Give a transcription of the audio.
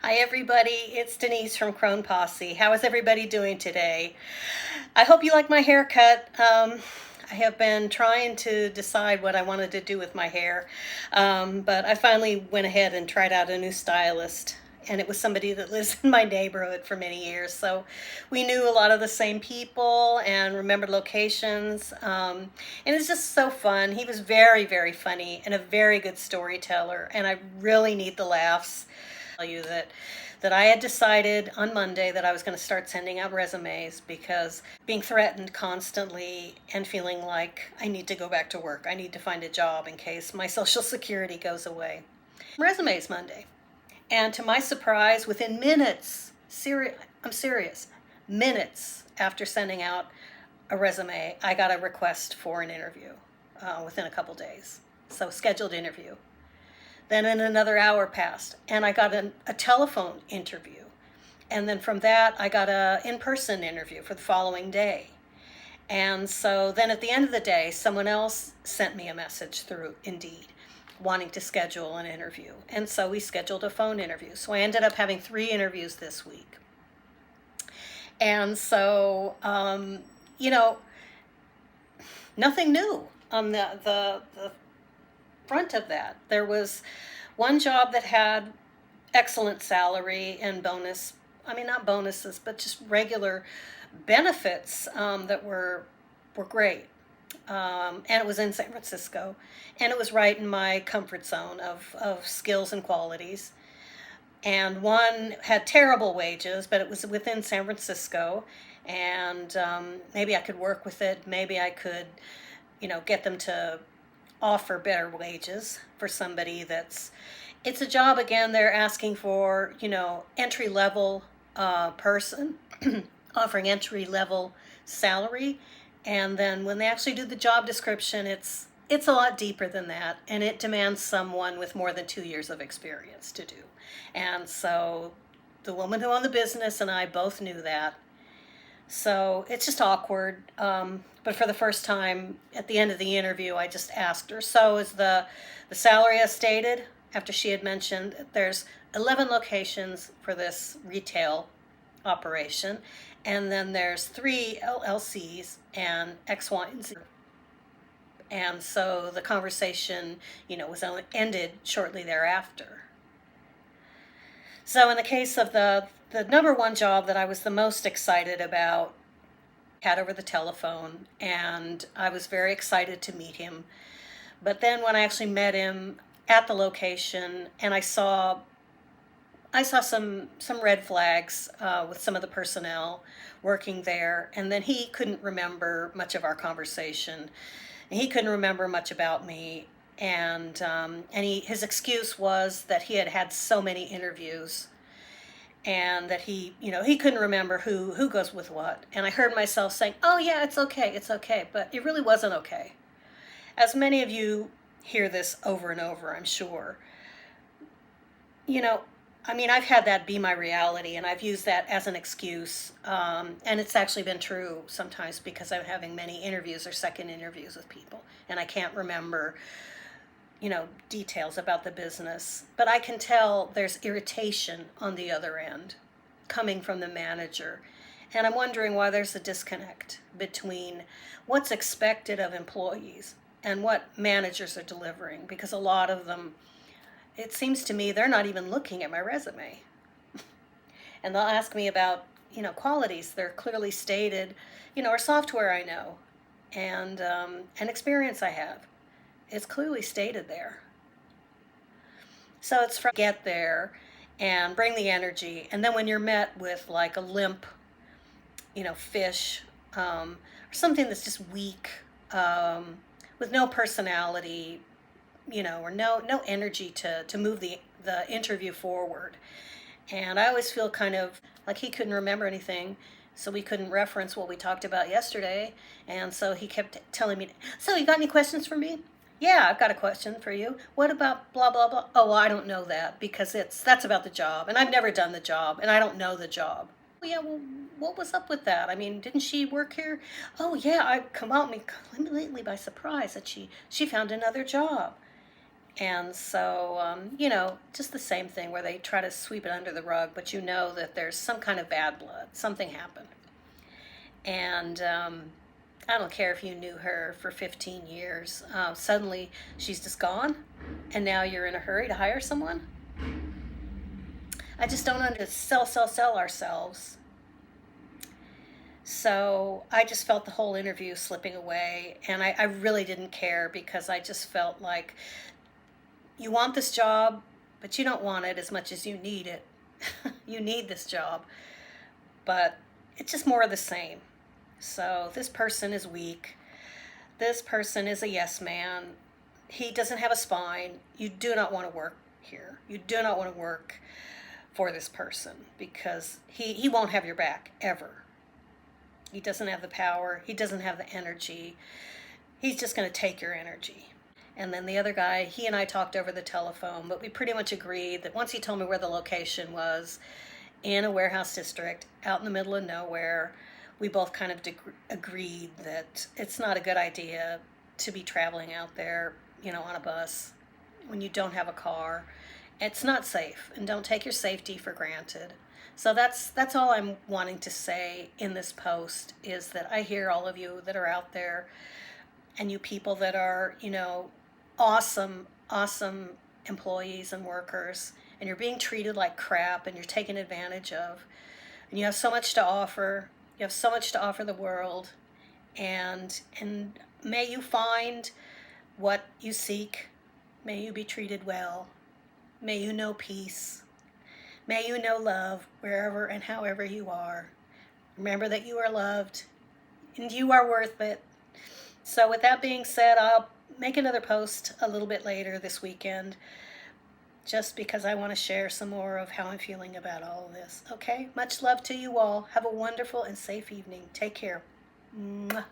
Hi everybody, it's Denise from Crone Posse. How is everybody doing today? I hope you like my haircut. I have been trying to decide what I wanted to do with my hair, but I finally went ahead and tried out a new stylist. And it was somebody that lives in my neighborhood for many years. So we knew a lot of the same people and remembered locations. And it's just so fun. He was very, very funny and a very good storyteller. And I really need the laughs. Tell you that I had decided on Monday that I was going to start sending out resumes because being threatened constantly and feeling like I need to go back to work. I need to find a job in case my Social Security goes away. Resumes Monday. And to my surprise, within minutes, I'm serious, minutes after sending out a resume, I got a request for an interview within a couple days. So, scheduled interview. Then another hour passed, and I got a telephone interview. And then from that, I got a in-person interview for the following day. And so then at the end of the day, someone else sent me a message through Indeed wanting to schedule an interview. And so we scheduled a phone interview. So I ended up having 3 interviews this week. And so, you know, nothing new on the front of that. There was one job that had excellent salary and bonus. I mean, not bonuses, but just regular benefits that were great. And it was in San Francisco, and it was right in my comfort zone of skills and qualities. And one had terrible wages, but it was within San Francisco, and maybe I could work with it. Maybe I could, get them to offer better wages for somebody it's a job again. They're asking for, entry level person, offering entry level salary. And then when they actually do the job description, it's a lot deeper than that, and it demands someone with more than 2 years of experience to do. And so the woman who owned the business and I both knew that. So it's just awkward. But for the first time at the end of the interview, I just asked her, so is the salary as stated? After she had mentioned that there's 11 locations for this retail operation, and then there's 3 LLCs and X, Y, and Z. And so the conversation, was ended shortly thereafter. So in the case of the number one job that I was the most excited about, had over the telephone, and I was very excited to meet him. But then when I actually met him at the location, and I saw some red flags with some of the personnel working there, and then he couldn't remember much of our conversation. He couldn't remember much about me, and his excuse was that he had had so many interviews, and that he couldn't remember who goes with what. And I heard myself saying, "Oh yeah, it's okay," but it really wasn't okay. As many of you hear this over and over, I'm sure. I've had that be my reality, and I've used that as an excuse. And it's actually been true sometimes because I'm having many interviews or second interviews with people, and I can't remember, details about the business. But I can tell there's irritation on the other end coming from the manager. And I'm wondering why there's a disconnect between what's expected of employees and what managers are delivering, because a lot of them, it seems to me, they're not even looking at my resume. And they'll ask me about, qualities. They're clearly stated, or software I know, and experience I have. It's clearly stated there. So it's from get there and bring the energy. And then when you're met with like a limp, fish, or something that's just weak, with no personality, or no energy to move the interview forward. And I always feel kind of like he couldn't remember anything, so we couldn't reference what we talked about yesterday. And so he kept telling me, "So you got any questions for me?" "Yeah, I've got a question for you. What about blah blah blah?" "Oh, well, I don't know that because that's about the job, and I've never done the job, and I don't know the job." "Well, yeah, well, what was up with that? I mean, didn't she work here?" "Oh yeah, I come out me completely by surprise that she found another job." And so, just the same thing where they try to sweep it under the rug, but you know that there's some kind of bad blood, something happened. And I don't care if you knew her for 15 years, suddenly she's just gone, and now you're in a hurry to hire someone. I just don't understand. Sell ourselves. So I just felt the whole interview slipping away, and I really didn't care because I just felt like you want this job, but you don't want it as much as you need it. You need this job, but it's just more of the same. So this person is weak. This person is a yes man. He doesn't have a spine. You do not want to work here. You do not want to work for this person because he won't have your back ever. He doesn't have the power. He doesn't have the energy. He's just going to take your energy. And then the other guy, he and I talked over the telephone, but we pretty much agreed that once he told me where the location was, in a warehouse district, out in the middle of nowhere, we both kind of agreed that it's not a good idea to be traveling out there, on a bus when you don't have a car. It's not safe, and don't take your safety for granted. So that's all I'm wanting to say in this post, is that I hear all of you that are out there, and you people that are, awesome, awesome employees and workers, and you're being treated like crap and you're taken advantage of. And you have so much to offer. You have so much to offer the world. And may you find what you seek. May you be treated well. May you know peace. May you know love wherever and however you are. Remember that you are loved and you are worth it. So with that being said, I'll make another post a little bit later this weekend, just because I want to share some more of how I'm feeling about all of this. Okay? Much love to you all. Have a wonderful and safe evening. Take care. Mwah.